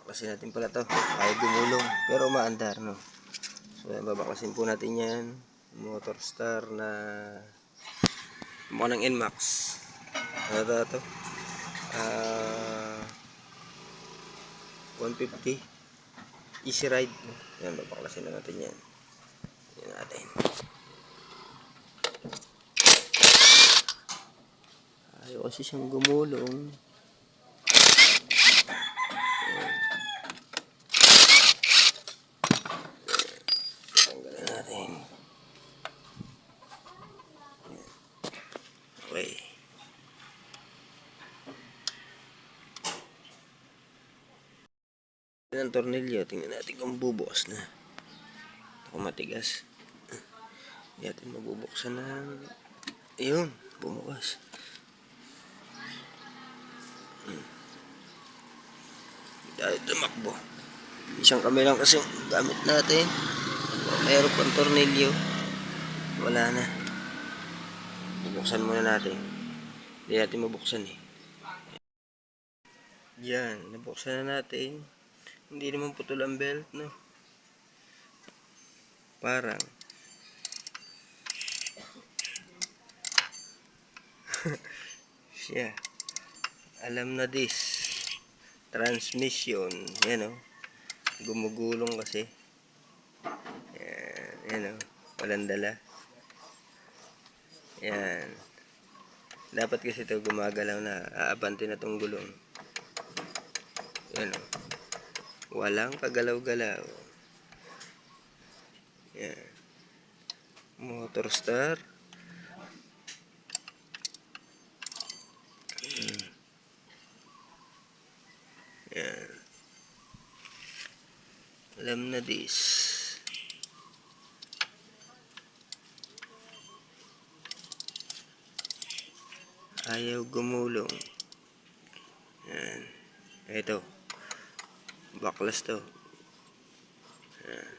babaklasin natin pala to. Ayaw gumulong, pero umaandar, no? So, yan, babaklasin po natin yan. Motor Star na mukha ng NMAX. Ano to? 150 easy ride. Yan, babaklasin na natin yan. Yan natin. Ayaw kasi siyang gumulong. Tanggalin natin. Okay. Yan ang tornilyo. Tingnan natin kung bubukas na. Kung matigas. Hindi natin mabubuksan ng... Ayun, bumukas. Dahil tumakbo. Isang kamay lang kasi gamit natin. Mayroon pang tornilyo. Wala na. Bubuksan muna natin. Hindi natin mabuksan eh. Yan, nabuksan na natin. Hindi naman putol ang belt, no? Parang. Siya. Alam na this. Transmission. Yan o. Gumugulong kasi. Yan o. Walang dala. Yan. Dapat kasi ito gumagalaw na. Aabante na tong gulong. Yan o. Walang kagalaw-galaw. Yan. Motor Star. Yan. Alam na this. Ayaw gumulong. Yan. Ito. Baklas to. Yan.